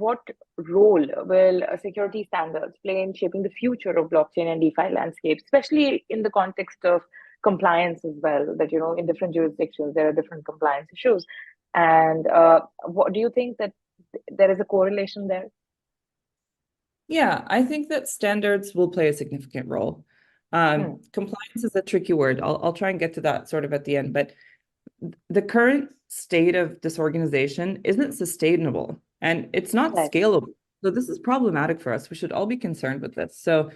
what role will security standards play in shaping the future of blockchain and DeFi landscapes, especially in the context of compliance as well? That, in different jurisdictions, there are different compliance issues. And what do you think that there is a correlation there? Yeah, I think that standards will play a significant role. Compliance is a tricky word. I'll try and get to that sort of at the end, but the current state of disorganization isn't sustainable and it's not Right. scalable. So this is problematic for us. We should all be concerned with this. So,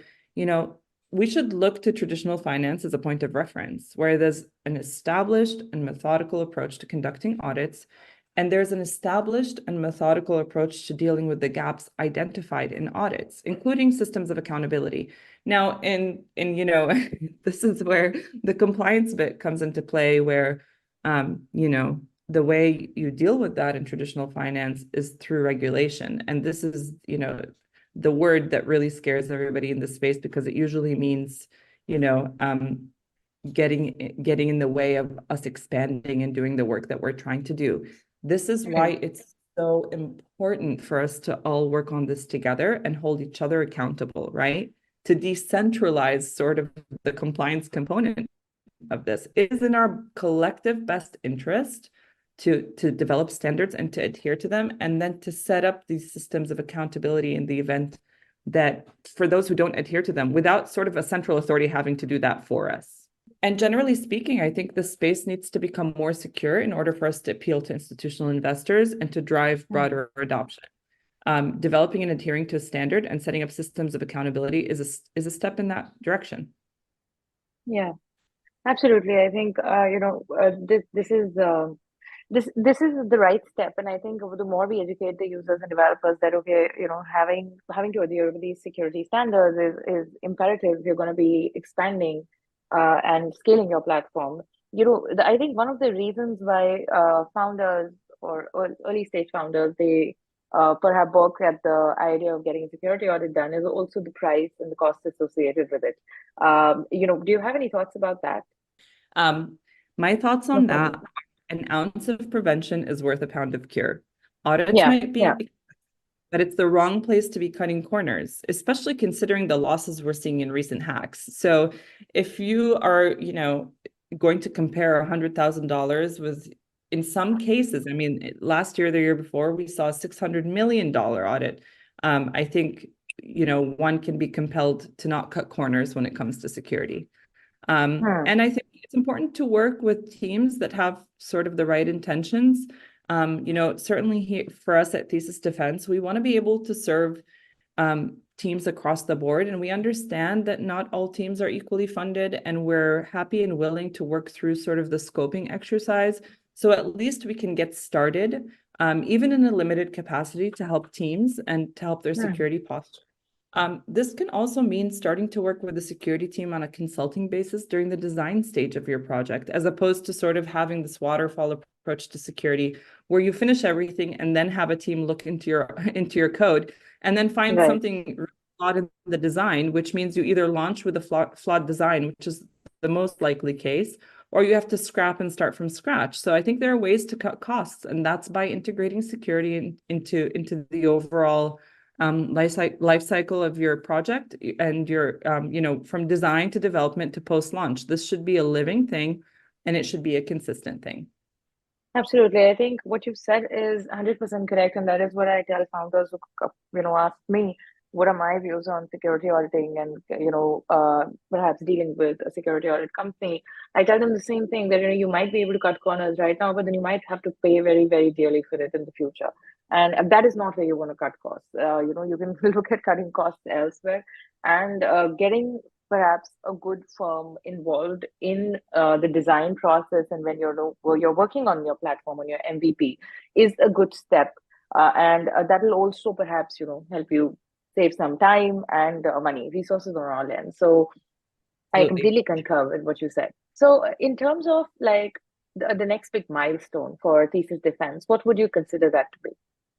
we should look to traditional finance as a point of reference, where there's an established and methodical approach to conducting audits, and there's an established and methodical approach to dealing with the gaps identified in audits, including systems of accountability. Now, this is where the compliance bit comes into play, where the way you deal with that in traditional finance is through regulation. And this is, the word that really scares everybody in this space, because it usually means, getting in the way of us expanding and doing the work that we're trying to do. This is why it's so important for us to all work on this together and hold each other accountable, right? To decentralize sort of the compliance component of this. It is in our collective best interest to develop standards and to adhere to them, and then to set up these systems of accountability in the event that for those who don't adhere to them, without sort of a central authority having to do that for us. And generally speaking, I think the space needs to become more secure in order for us to appeal to institutional investors and to drive broader adoption. Developing and adhering to a standard and setting up systems of accountability is a step in that direction. Yeah, absolutely. I think this is the right step, and I think the more we educate the users and developers that having to adhere to these security standards is imperative if you're going to be expanding and scaling your platform. I think one of the reasons why founders or early stage founders, they perhaps balk at the idea of getting a security audit done is also the price and the cost associated with it. Do you have any thoughts about that? My thoughts No on that: problem. an ounce of prevention is worth a pound of cure. Audits Yeah, might yeah, be, but it's the wrong place to be cutting corners, especially considering the losses we're seeing in recent hacks. So if you are, going to compare $100,000 with, in some cases, I mean, last year, the year before, we saw a $600 million audit. I think, one can be compelled to not cut corners when it comes to security. And I think it's important to work with teams that have sort of the right intentions. Certainly here for us at Thesis Defense, we want to be able to serve teams across the board. And we understand that not all teams are equally funded, and we're happy and willing to work through sort of the scoping exercise. So at least we can get started, even in a limited capacity, to help teams and to help their security posture. This can also mean starting to work with the security team on a consulting basis during the design stage of your project, as opposed to sort of having this waterfall approach to security, where you finish everything and then have a team look into your code and then find right. something flawed in the design, which means you either launch with a flawed design, which is the most likely case, or you have to scrap and start from scratch. So I think there are ways to cut costs, and that's by integrating security into the overall life cycle of your project and your from design to development to post-launch. This should be a living thing, and it should be a consistent thing. Absolutely. I think what you've said is 100% correct. And that is what I tell founders who, ask me, what are my views on security auditing and, perhaps dealing with a security audit company. I tell them the same thing that, you might be able to cut corners right now, but then you might have to pay very, very dearly for it in the future. And that is not where you want to cut costs. You can look at cutting costs elsewhere and getting perhaps a good firm involved in the design process, and when you're working on your platform, on your MVP, is a good step, and that will also perhaps help you save some time and money, resources on all ends. So I Absolutely. completely concur with what you said. So in terms of like the next big milestone for Thesis Defense, what would you consider that to be?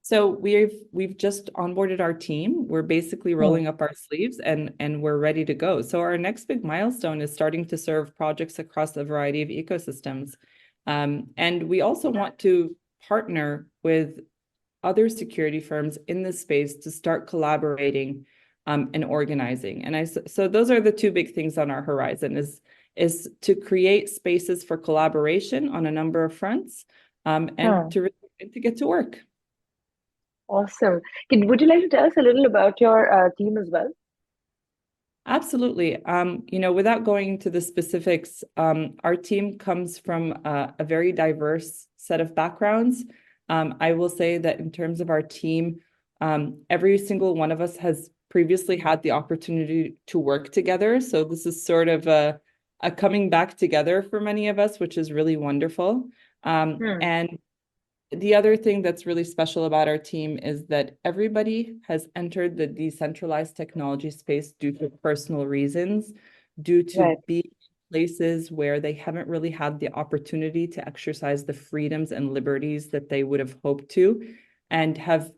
So we've just onboarded our team. We're basically rolling up our sleeves and we're ready to go. So our next big milestone is starting to serve projects across a variety of ecosystems. And we also want to partner with other security firms in this space to start collaborating and organizing. And so those are the two big things on our horizon is to create spaces for collaboration on a number of fronts and to get to work. Awesome. Would you like to tell us a little about your team as well? Absolutely. Without going into the specifics, our team comes from a very diverse set of backgrounds. I will say that in terms of our team, every single one of us has previously had the opportunity to work together. So this is sort of a coming back together for many of us, which is really wonderful. And the other thing that's really special about our team is that everybody has entered the decentralized technology space due to personal reasons, due to being places where they haven't really had the opportunity to exercise the freedoms and liberties that they would have hoped to, and have,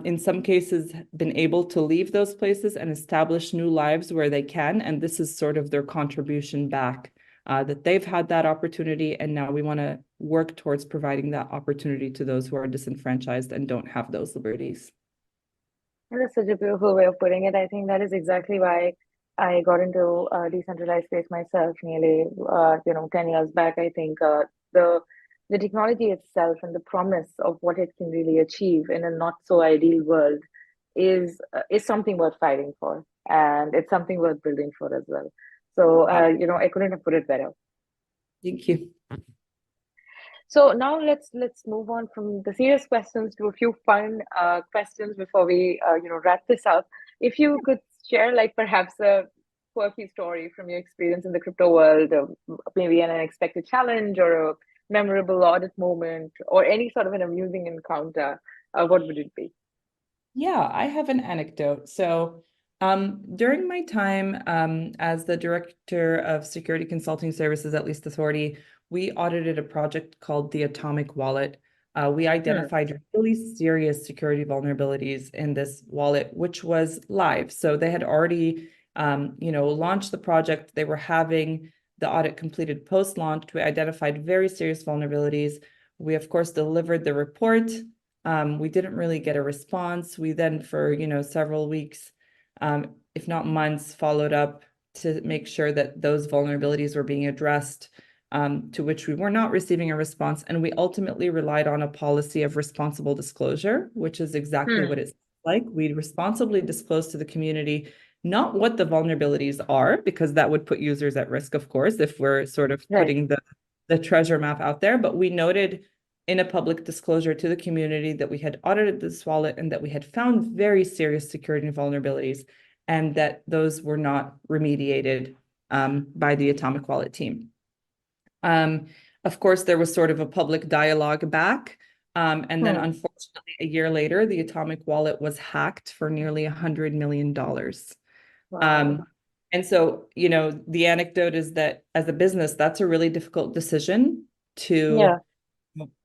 in some cases, been able to leave those places and establish new lives where they can. And this is sort of their contribution back. That they've had that opportunity, and now we want to work towards providing that opportunity to those who are disenfranchised and don't have those liberties. That's such a beautiful way of putting it. I think that is exactly why I got into decentralized space myself nearly 10 years back. I think the technology itself and the promise of what it can really achieve in a not so ideal world is something worth fighting for, and it's something worth building for as well. So, I couldn't have put it better. Thank you. So now let's move on from the serious questions to a few fun questions before we wrap this up. If you could share like perhaps a quirky story from your experience in the crypto world, maybe an unexpected challenge or a memorable audit moment or any sort of an amusing encounter, what would it be? Yeah, I have an anecdote. So during my time as the Director of Security Consulting Services at Least Authority, we audited a project called the Atomic Wallet. We identified really serious security vulnerabilities in this wallet, which was live. So they had already, launched the project. They were having the audit completed post-launch. We identified very serious vulnerabilities. We, of course, delivered the report. We didn't really get a response. We then, for several weeks, if not months, followed up to make sure that those vulnerabilities were being addressed, to which we were not receiving a response. And we ultimately relied on a policy of responsible disclosure, which is exactly what it's like. We responsibly disclose to the community not what the vulnerabilities are, because that would put users at risk, of course, if we're sort of putting the treasure map out there. But we noted in a public disclosure to the community that we had audited this wallet and that we had found very serious security vulnerabilities, and that those were not remediated by the Atomic Wallet team. Of course, there was sort of a public dialogue back. And then unfortunately, a year later, the Atomic Wallet was hacked for nearly $100 million. Wow. And so, the anecdote is that as a business, that's a really difficult decision to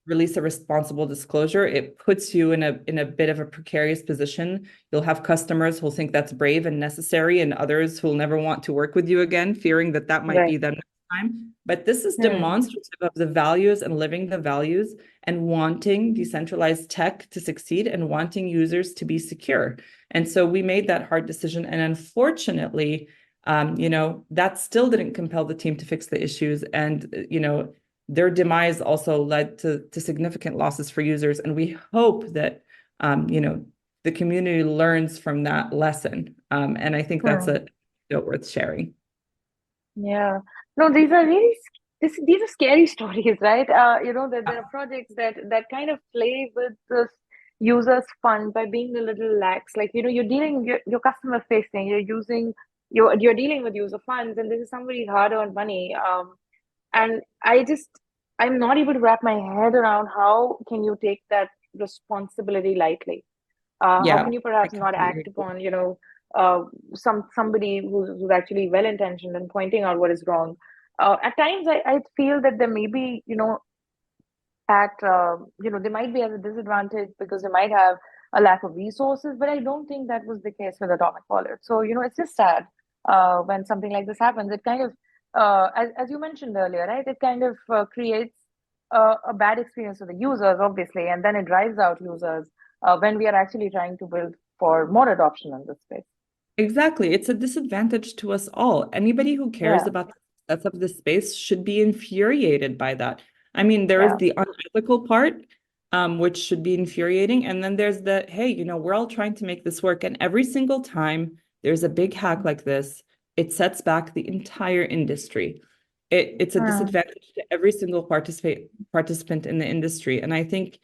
release a responsible disclosure. It puts you in a bit of a precarious position. You'll have customers who'll think that's brave and necessary, and others who'll never want to work with you again, fearing that might be them next time. But this is demonstrative of the values and living the values and wanting decentralized tech to succeed and wanting users to be secure. And so we made that hard decision. And unfortunately, that still didn't compel the team to fix the issues. And, their demise also led to significant losses for users. And we hope that, the community learns from that lesson. And I think that's a note worth sharing. Yeah. No, these are really these are scary stories, right? That there are projects that kind of play with the users' fund by being a little lax. Like, you're dealing your customer facing, you're dealing with user funds, and this is somebody's hard-earned money. And I'm not able to wrap my head around how can you take that responsibility lightly? How can you perhaps not act upon, somebody who's actually well-intentioned and pointing out what is wrong? At times, I feel that there may be, they might be at a disadvantage because they might have a lack of resources, but I don't think that was the case with Atomic Wallet. So, it's just sad when something like this happens. It kind of, as you mentioned earlier, right? It kind of creates a bad experience for the users, obviously, and then it drives out users. when we are actually trying to build for more adoption in this space. Exactly. It's a disadvantage to us all. Anybody who cares Yeah, about the success of this space should be infuriated by that. I mean, there is yeah. the unethical part, which should be infuriating. And then there's the, hey, we're all trying to make this work. And every single time there's a big hack like this, it sets back the entire industry. It's a Hmm. disadvantage to every single participant in the industry. And I think,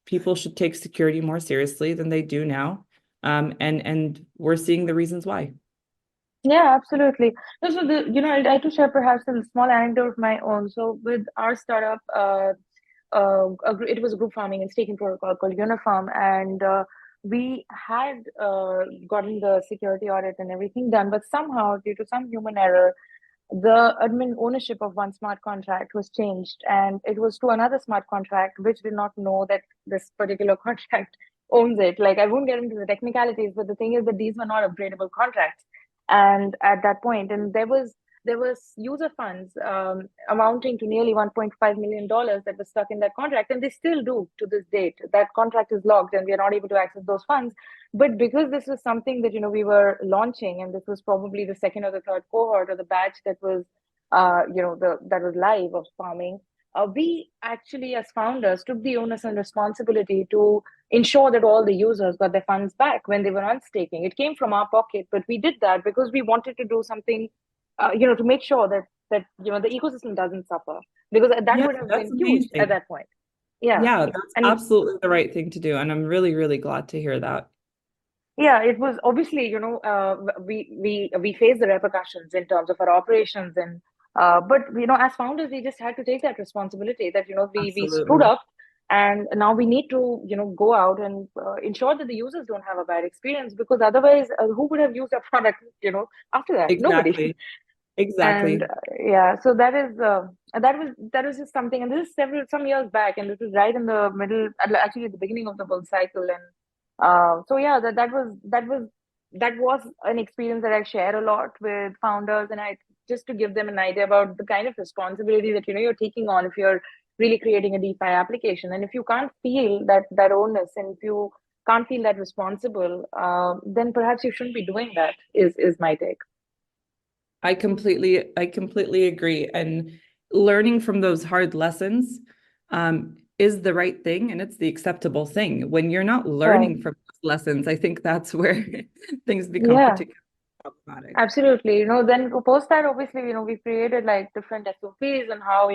people should take security more seriously than they do now. And we're seeing the reasons why. Yeah, absolutely. No, so I'd like to share perhaps a small anecdote of my own. So with our startup, it was a group farming and staking protocol called Uniform, and we had gotten the security audit and everything done, but somehow, due to some human error, the admin ownership of one smart contract was changed, and it was to another smart contract which did not know that this particular contract owns it. Like, I won't get into the technicalities, but the thing is that these were not upgradable contracts. And at that point, and there was user funds amounting to nearly $1.5 million that was stuck in that contract, and they still do to this date. That contract is locked, and we are not able to access those funds. But because this was something that we were launching, and this was probably the second or the third cohort or the batch that was, that was live of farming, we actually, as founders, took the onus and responsibility to ensure that all the users got their funds back when they were unstaking. It came from our pocket, but we did that because we wanted to do something, to make sure that the ecosystem doesn't suffer, because that Yeah, would have that's been huge at amazing. that point. Yeah, Yeah, that's and absolutely the right thing to do. And I'm really, really glad to hear that. yeah, it was obviously, we faced the repercussions in terms of our operations, and but as founders, we just had to take that responsibility that we stood Absolutely. up, and now we need to go out and ensure that the users don't have a bad experience, because otherwise, who would have used our product after that? Nobody. Exactly. And Exactly. yeah, so that was just something, and this is some years back, and this is right in the middle, actually at the beginning of the bull cycle. And so yeah, that was an experience that I share a lot with founders, and I just to give them an idea about the kind of responsibility that you're taking on if you're really creating a DeFi application. And if you can't feel that onus, and if you can't feel that responsible, then perhaps you shouldn't be doing that, is my take. I completely agree. And learning from those hard lessons is the right thing, and it's the acceptable thing. When you're not Right. learning from those lessons, I think that's where things become Yeah. particularly problematic. Absolutely. Then post that, obviously, we created like different SOPs and how,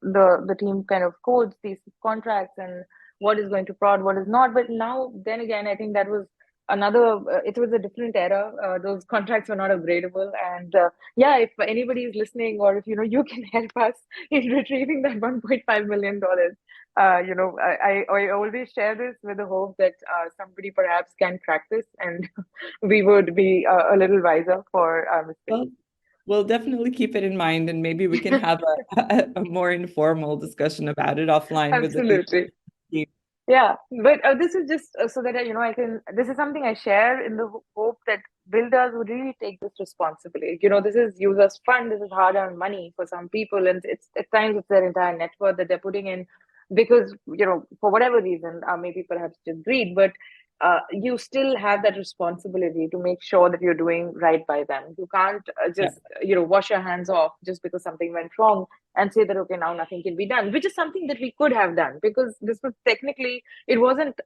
the team kind of codes these contracts, and what is going to prod, what is not. But now, then again, I think that was it was a different era. Those contracts were not upgradable. And yeah, if anybody is listening, or if you can help us in retrieving that $1.5 million, I always share this with the hope that somebody perhaps can track this, and we would be a little wiser for our mistakes. Well, we'll definitely keep it in mind, and maybe we can have a more informal discussion about it offline with the Absolutely. team. Yeah, but this is just so that I can. This is something I share in the hope that builders would really take this responsibility. This is users' fund. This is hard-earned money for some people, and it's at times it's their entire net worth that they're putting in, because for whatever reason, maybe perhaps just greed, but you still have that responsibility to make sure that you're doing right by them. You can't Yeah, just wash your hands off just because something went wrong, and say that, okay, now nothing can be done, which is something that we could have done, because this was technically, it wasn't,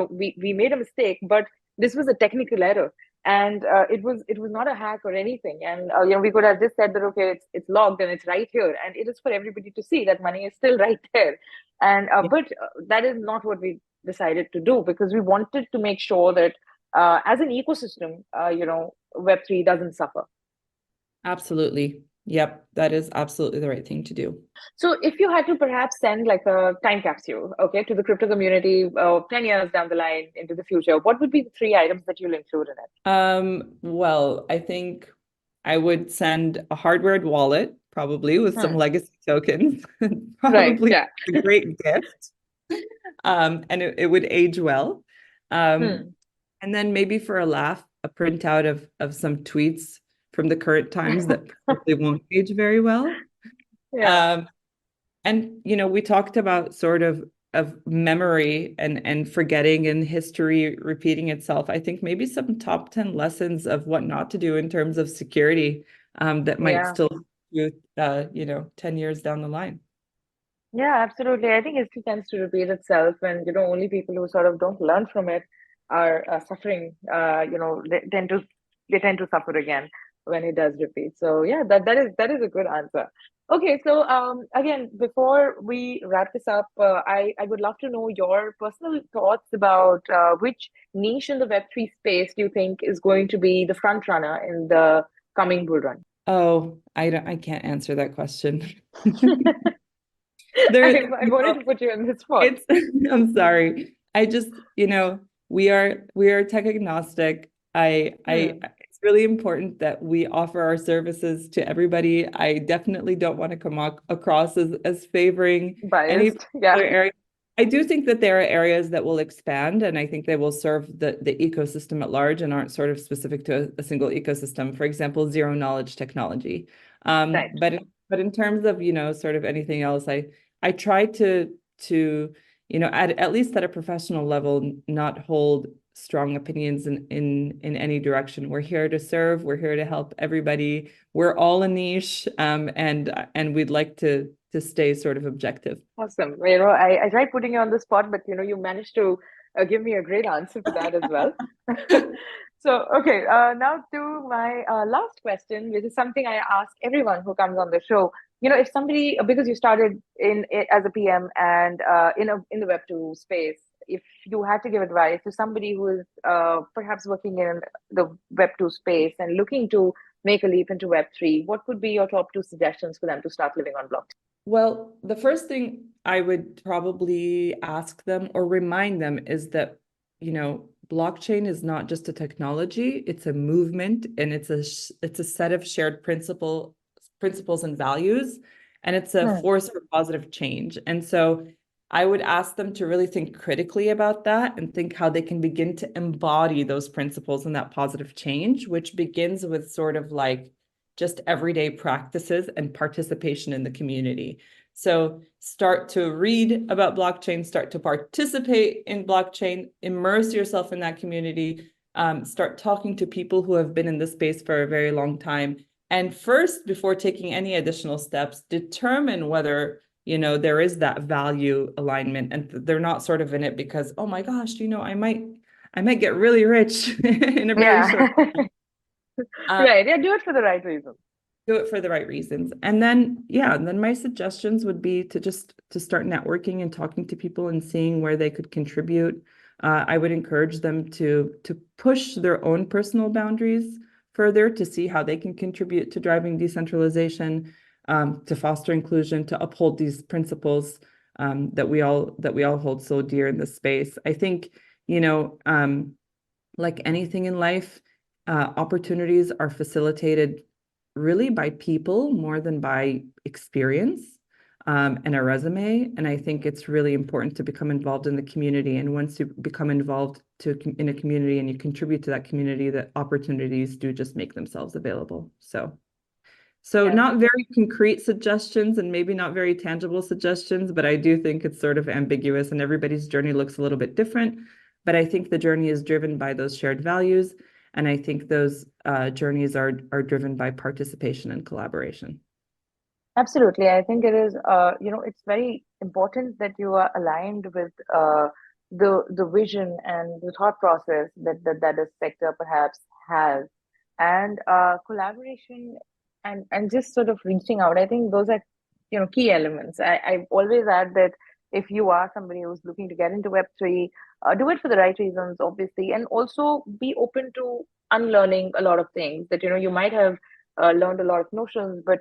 we made a mistake, but this was a technical error. And it was not a hack or anything. And we could have just said that, okay, it's logged and it's right here, and it is for everybody to see that money is still right there. And yeah, but that is not what we decided to do, because we wanted to make sure that as an ecosystem, Web3 doesn't suffer. absolutely. Yep, that is absolutely the right thing to do. So if you had to perhaps send like a time capsule, okay, to the crypto community, 10 years down the line into the future, what would be the three items that you'll include in it? Well, I think I would send a hardware wallet, probably with some Hmm. legacy tokens, Right. probably Yeah. a great gift. And it would age well. Um, Hmm. and then maybe for a laugh, a printout of some tweets from the current times that probably won't age very well. Yeah. Um, and we talked about sort of memory and forgetting and history repeating itself. I think maybe some top 10 lessons of what not to do in terms of security that might Yeah. still do 10 years down the line. Yeah, absolutely. I think history tends to repeat itself, and only people who sort of don't learn from it are suffering. They tend to suffer again when it does repeat. So yeah, that is a good answer. Okay, so again, before we wrap this up, I would love to know your personal thoughts about which niche in the Web3 space do you think is going to be the front runner in the coming bull run? Oh, I can't answer that question. I, There, I wanted to put you in this spot. it's I'm sorry. I just, we are tech agnostic. Hmm. It's really important that we offer our services to everybody. I definitely don't want to come across as favoring any Biased. Yeah. particular area. I do think that there are areas that will expand, and I think they will serve the ecosystem at large and aren't sort of specific to a single ecosystem. For example, zero knowledge technology. Right. But in terms of, sort of anything else, I try to at least at a professional level, not hold strong opinions in any direction. We're here to serve. We're here to help everybody. We're all a niche, and we'd like to stay sort of objective. Awesome. I tried putting you on the spot, but you managed to give me a great answer for that as well. So, okay, now to my last question, which is something I ask everyone who comes on the show. If somebody, because you started as a PM and in the Web2 space, if you had to give advice to somebody who is perhaps working in the Web2 space and looking to make a leap into Web3, what would be your top two suggestions for them to start living on blockchain? Well, the first thing I would probably ask them or remind them is that, blockchain is not just a technology, it's a movement, and it's a set of shared principles and values, and it's a Hmm. force for positive change. And so I would ask them to really think critically about that and think how they can begin to embody those principles and that positive change, which begins with sort of like just everyday practices and participation in the community. So start to read about blockchain, start to participate in blockchain, immerse yourself in that community, start talking to people who have been in this space for a very long time. And first, before taking any additional steps, determine whether there is that value alignment and they're not sort of in it because, oh my gosh, I might get really rich in a very Yeah. short time. Right. Yeah, do it for the right reason. Do it for the right reasons. And then, yeah, and then my suggestions would be to start networking and talking to people and seeing where they could contribute. I would encourage them to push their own personal boundaries further to see how they can contribute to driving decentralization, to foster inclusion, to uphold these principles that we all hold so dear in this space. I think, like anything in life, opportunities are facilitated really by people more than by experience and a resume. And I think it's really important to become involved in the community. And once you become involved in a community and you contribute to that community, that opportunities do just make themselves available. So Yeah. not very concrete suggestions and maybe not very tangible suggestions, but I do think it's sort of ambiguous and everybody's journey looks a little bit different. But I think the journey is driven by those shared values. And I think those journeys are driven by participation and collaboration. Absolutely. I think it is, it's very important that you are aligned with the vision and the thought process that this sector perhaps has. And collaboration and just sort of reaching out. I think those are, key elements. I always add that if you are somebody who's looking to get into Web3, do it for the right reasons, obviously, and also be open to unlearning a lot of things that, you might have learned a lot of notions, but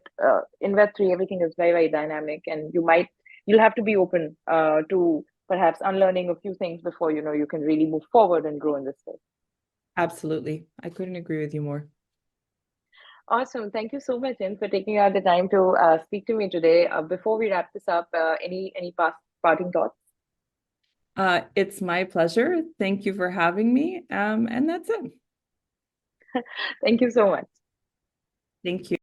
in Web3, everything is very, very dynamic, and you'll have to be open to perhaps unlearning a few things before you can really move forward and grow in this space. Absolutely. I couldn't agree with you more. Awesome. Thank you so much, Hind, for taking out the time to speak to me today. Before we wrap this up, any past parting thoughts? It's my pleasure. Thank you for having me. And that's it. Thank you so much. Thank you.